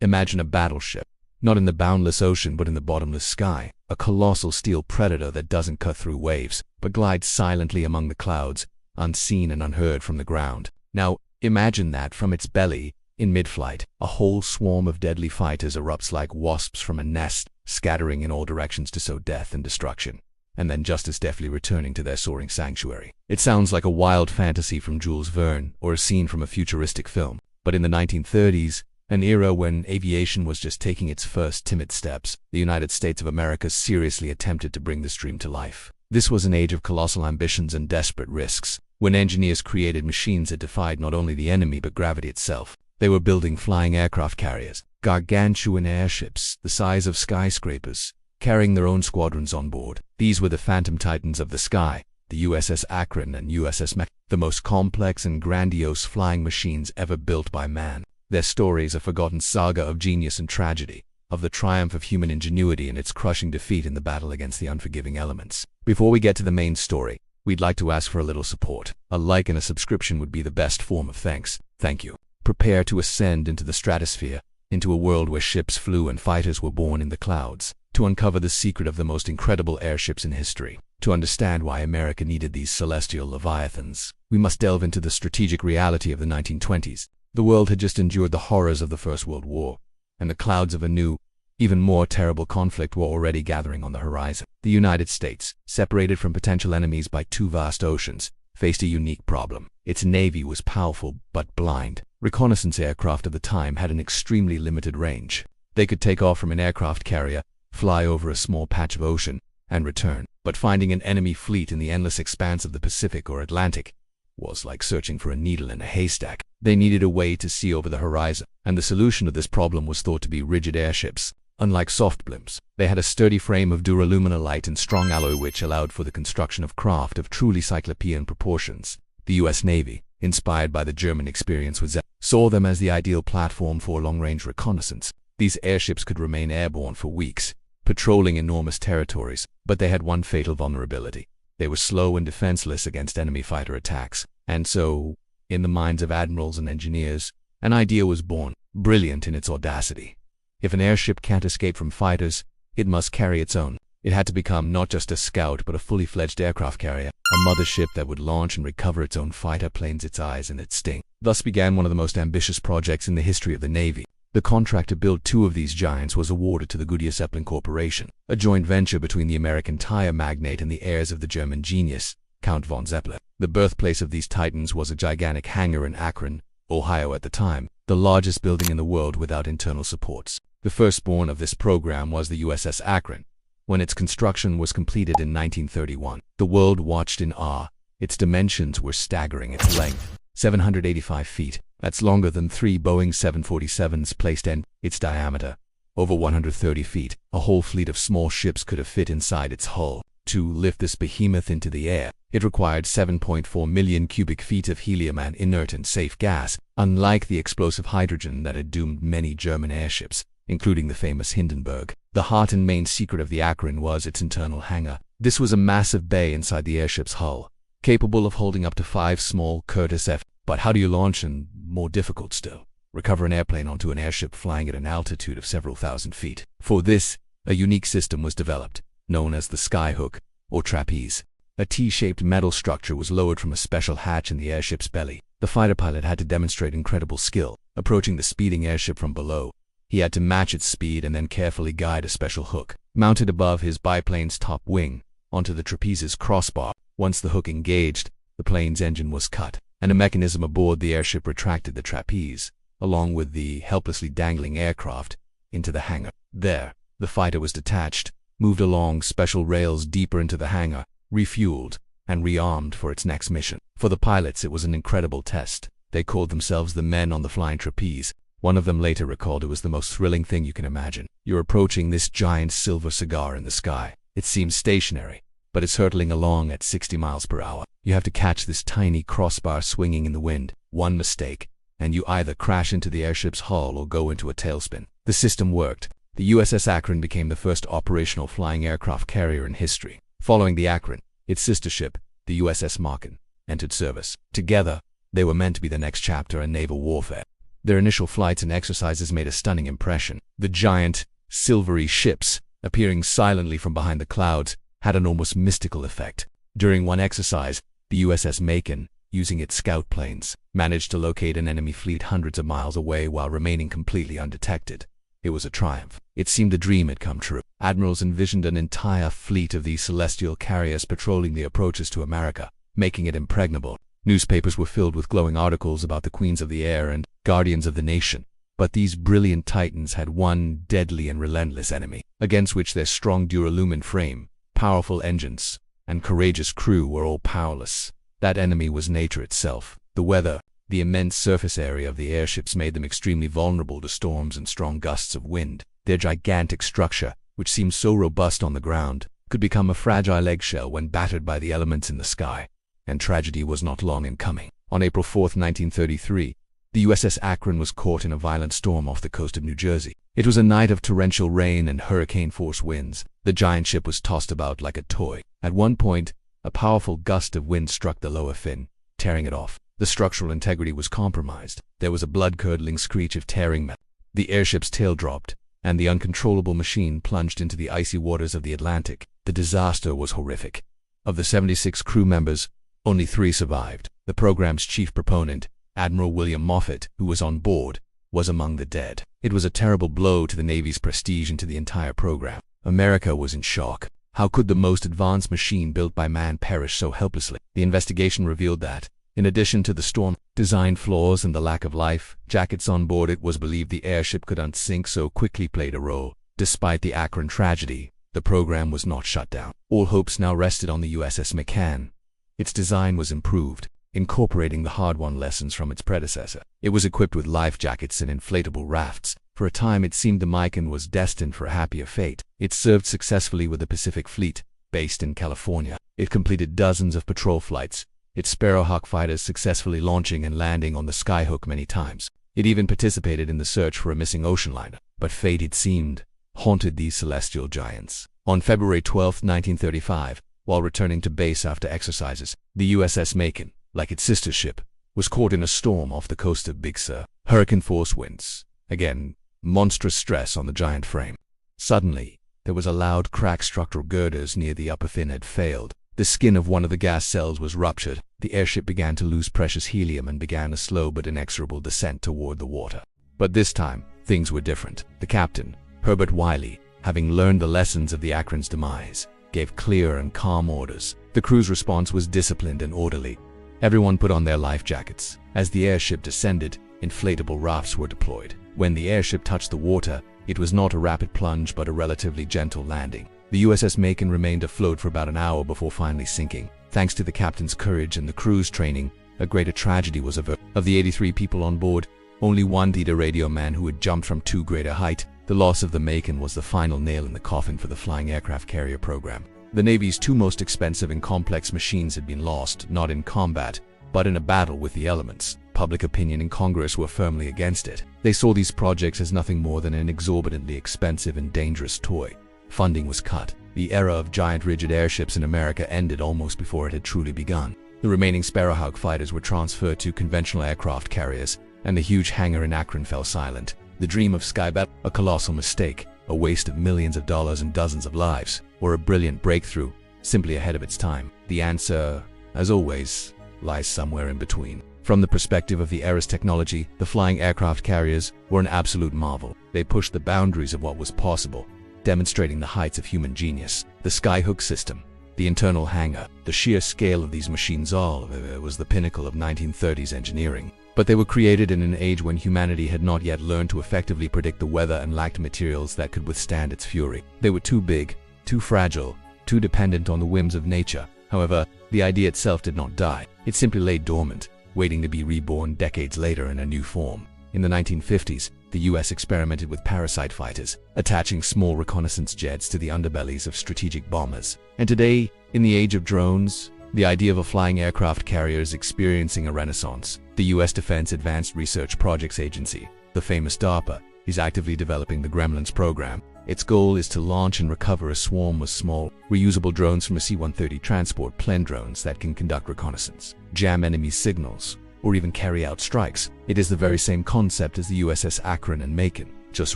Imagine a battleship, not in the boundless ocean but in the bottomless sky, a colossal steel predator that doesn't cut through waves, but glides silently among the clouds, unseen and unheard from the ground. Now, imagine that from its belly, in mid-flight, a whole swarm of deadly fighters erupts like wasps from a nest, scattering in all directions to sow death and destruction, and then just as deftly returning to their soaring sanctuary. It sounds like a wild fantasy from Jules Verne or a scene from a futuristic film, but in the 1930s, an era when aviation was just taking its first timid steps, the United States of America seriously attempted to bring this dream to life. This was an age of colossal ambitions and desperate risks, when engineers created machines that defied not only the enemy but gravity itself. They were building flying aircraft carriers, gargantuan airships the size of skyscrapers, carrying their own squadrons on board. These were the phantom titans of the sky, the USS Akron and USS Macon, the most complex and grandiose flying machines ever built by man. Their stories a forgotten saga of genius and tragedy, of the triumph of human ingenuity and its crushing defeat in the battle against the unforgiving elements. Before we get to the main story, we'd like to ask for a little support. A like and a subscription would be the best form of thanks. Thank you. Prepare to ascend into the stratosphere, into a world where ships flew and fighters were born in the clouds, to uncover the secret of the most incredible airships in history. To understand why America needed these celestial leviathans, we must delve into the strategic reality of the 1920s. The world had just endured the horrors of the First World War, and the clouds of a new, even more terrible conflict were already gathering on the horizon. The United States, separated from potential enemies by two vast oceans, faced a unique problem. Its navy was powerful but blind. Reconnaissance aircraft of the time had an extremely limited range. They could take off from an aircraft carrier, fly over a small patch of ocean, and return. But finding an enemy fleet in the endless expanse of the Pacific or Atlantic was like searching for a needle in a haystack. They needed a way to see over the horizon, and the solution to this problem was thought to be rigid airships. Unlike soft blimps, they had a sturdy frame of duraluminolite and strong alloy which allowed for the construction of craft of truly cyclopean proportions. The U.S. Navy, inspired by the German experience with saw them as the ideal platform for long-range reconnaissance. These airships could remain airborne for weeks, patrolling enormous territories, but they had one fatal vulnerability. They were slow and defenseless against enemy fighter attacks. And so, in the minds of admirals and engineers, an idea was born, brilliant in its audacity. If an airship can't escape from fighters, it must carry its own. It had to become not just a scout but a fully fledged aircraft carrier, a mothership that would launch and recover its own fighter planes, its eyes and its sting. Thus began one of the most ambitious projects in the history of the Navy. The contract to build two of these giants was awarded to the Goodyear Zeppelin Corporation, a joint venture between the American tire magnate and the heirs of the German genius, Count von Zeppelin. The birthplace of these titans was a gigantic hangar in Akron, Ohio at the time, the largest building in the world without internal supports. The firstborn of this program was the USS Akron. When its construction was completed in 1931, the world watched in awe. Its dimensions were staggering. Its length, 785 feet. That's longer than 3 Boeing 747s placed in. Its diameter, over 130 feet. A whole fleet of small ships could have fit inside its hull. To lift this behemoth into the air, it required 7.4 million cubic feet of helium, an inert and safe gas, unlike the explosive hydrogen that had doomed many German airships, including the famous Hindenburg. The heart and main secret of the Akron was its internal hangar. This was a massive bay inside the airship's hull, capable of holding up to 5 small Curtiss F. But how do you launch, and more difficult still, recover an airplane onto an airship flying at an altitude of several thousand feet? For this, a unique system was developed, known as the skyhook, or trapeze. A T-shaped metal structure was lowered from a special hatch in the airship's belly. The fighter pilot had to demonstrate incredible skill, approaching the speeding airship from below. He had to match its speed and then carefully guide a special hook, mounted above his biplane's top wing, onto the trapeze's crossbar. Once the hook engaged, the plane's engine was cut, and a mechanism aboard the airship retracted the trapeze, along with the helplessly dangling aircraft, into the hangar. There, the fighter was detached, moved along special rails deeper into the hangar, refueled, and rearmed for its next mission. For the pilots, it was an incredible test. They called themselves the men on the flying trapeze. One of them later recalled it was the most thrilling thing you can imagine. You're approaching this giant silver cigar in the sky. It seems stationary, but it's hurtling along at 60 miles per hour. You have to catch this tiny crossbar swinging in the wind. One mistake, and you either crash into the airship's hull or go into a tailspin. The system worked. The USS Akron became the first operational flying aircraft carrier in history. Following the Akron, its sister ship, the USS Macon, entered service. Together, they were meant to be the next chapter in naval warfare. Their initial flights and exercises made a stunning impression. The giant, silvery ships, appearing silently from behind the clouds, had an almost mystical effect. During one exercise, the USS Macon, using its scout planes, managed to locate an enemy fleet hundreds of miles away while remaining completely undetected. It was a triumph. It seemed a dream had come true. Admirals envisioned an entire fleet of these celestial carriers patrolling the approaches to America, making it impregnable. Newspapers were filled with glowing articles about the queens of the air and guardians of the nation. But these brilliant titans had one deadly and relentless enemy, against which their strong duralumin frame, powerful engines, and courageous crew were all powerless. That enemy was nature itself. The weather, the immense surface area of the airships made them extremely vulnerable to storms and strong gusts of wind. Their gigantic structure, which seemed so robust on the ground, could become a fragile eggshell when battered by the elements in the sky. And tragedy was not long in coming. On April 4, 1933, the USS Akron was caught in a violent storm off the coast of New Jersey. It was a night of torrential rain and hurricane-force winds. The giant ship was tossed about like a toy. At one point, a powerful gust of wind struck the lower fin, tearing it off. The structural integrity was compromised. There was a blood-curdling screech of tearing metal. The airship's tail dropped, and the uncontrollable machine plunged into the icy waters of the Atlantic. The disaster was horrific. Of the 76 crew members, only 3 survived. The program's chief proponent, Admiral William Moffett, who was on board, was among the dead. It was a terrible blow to the Navy's prestige and to the entire program. America was in shock. How could the most advanced machine built by man perish so helplessly? The investigation revealed that, in addition to the storm, design flaws and the lack of life jackets on board, it was believed the airship could unsink so quickly played a role. Despite the Akron tragedy, the program was not shut down. All hopes now rested on the USS Macon. Its design was improved, incorporating the hard-won lessons from its predecessor. It was equipped with life jackets and inflatable rafts. For a time it seemed the Macon was destined for a happier fate. It served successfully with the Pacific Fleet, based in California. It completed dozens of patrol flights, its Sparrowhawk fighters successfully launching and landing on the Skyhook many times. It even participated in the search for a missing ocean liner. But fate, it seemed, haunted these celestial giants. On February 12, 1935, while returning to base after exercises, the USS Macon, like its sister ship, was caught in a storm off the coast of Big Sur. Hurricane-force winds. Again, monstrous stress on the giant frame. Suddenly, there was a loud crack. Structural girders near the upper fin had failed. The skin of one of the gas cells was ruptured. The airship began to lose precious helium and began a slow but inexorable descent toward the water. But this time, things were different. The captain, Herbert Wiley, having learned the lessons of the Akron's demise, gave clear and calm orders. The crew's response was disciplined and orderly. Everyone put on their life jackets. As the airship descended, inflatable rafts were deployed. When the airship touched the water, it was not a rapid plunge but a relatively gentle landing. The USS Macon remained afloat for about an hour before finally sinking. Thanks to the captain's courage and the crew's training, a greater tragedy was averted. Of the 83 people on board, only one died, a radio man who had jumped from too great a height. The loss of the Macon was the final nail in the coffin for the flying aircraft carrier program. The Navy's 2 most expensive and complex machines had been lost, not in combat, but in a battle with the elements. Public opinion in Congress were firmly against it. They saw these projects as nothing more than an exorbitantly expensive and dangerous toy. Funding was cut. The era of giant rigid airships in America ended almost before it had truly begun. The remaining Sparrowhawk fighters were transferred to conventional aircraft carriers, and the huge hangar in Akron fell silent. The dream of sky battle, a colossal mistake, a waste of millions of dollars and dozens of lives, or a brilliant breakthrough, simply ahead of its time. The answer, as always, lies somewhere in between. From the perspective of the era's technology, the flying aircraft carriers were an absolute marvel. They pushed the boundaries of what was possible, demonstrating the heights of human genius. The Skyhook system, the internal hangar, the sheer scale of these machines, all was the pinnacle of 1930s engineering. But they were created in an age when humanity had not yet learned to effectively predict the weather and lacked materials that could withstand its fury. They were too big, too fragile, too dependent on the whims of nature. However, the idea itself did not die. It simply lay dormant, waiting to be reborn decades later in a new form. In the 1950s, the US experimented with parasite fighters, attaching small reconnaissance jets to the underbellies of strategic bombers. And today, in the age of drones, the idea of a flying aircraft carrier is experiencing a renaissance. The US Defense Advanced Research Projects Agency, the famous DARPA, is actively developing the Gremlins program. Its goal is to launch and recover a swarm of small, reusable drones from a C-130 transport plane drones that can conduct reconnaissance, jam enemy signals, or even carry out strikes. It is the very same concept as the USS Akron and Macon, just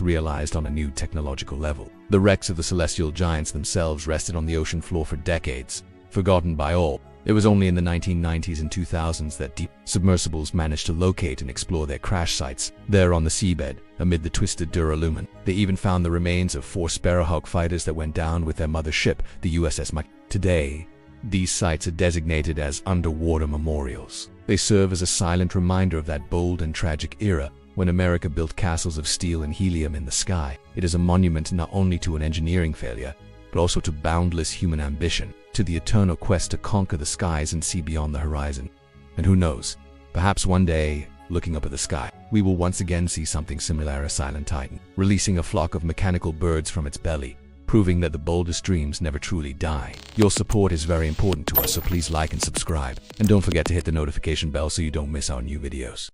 realized on a new technological level. The wrecks of the celestial giants themselves rested on the ocean floor for decades, forgotten by all. It was only in the 1990s and 2000s that deep submersibles managed to locate and explore their crash sites. There on the seabed, amid the twisted duralumin, they even found the remains of 4 Sparrowhawk fighters that went down with their mother ship, the USS Macon. Today, these sites are designated as underwater memorials. They serve as a silent reminder of that bold and tragic era when America built castles of steel and helium in the sky. It is a monument not only to an engineering failure, but also to boundless human ambition, to the eternal quest to conquer the skies and see beyond the horizon. And who knows, perhaps one day, looking up at the sky, we will once again see something similar, a silent titan, releasing a flock of mechanical birds from its belly, proving that the boldest dreams never truly die. Your support is very important to us, so please like and subscribe. And don't forget to hit the notification bell so you don't miss our new videos.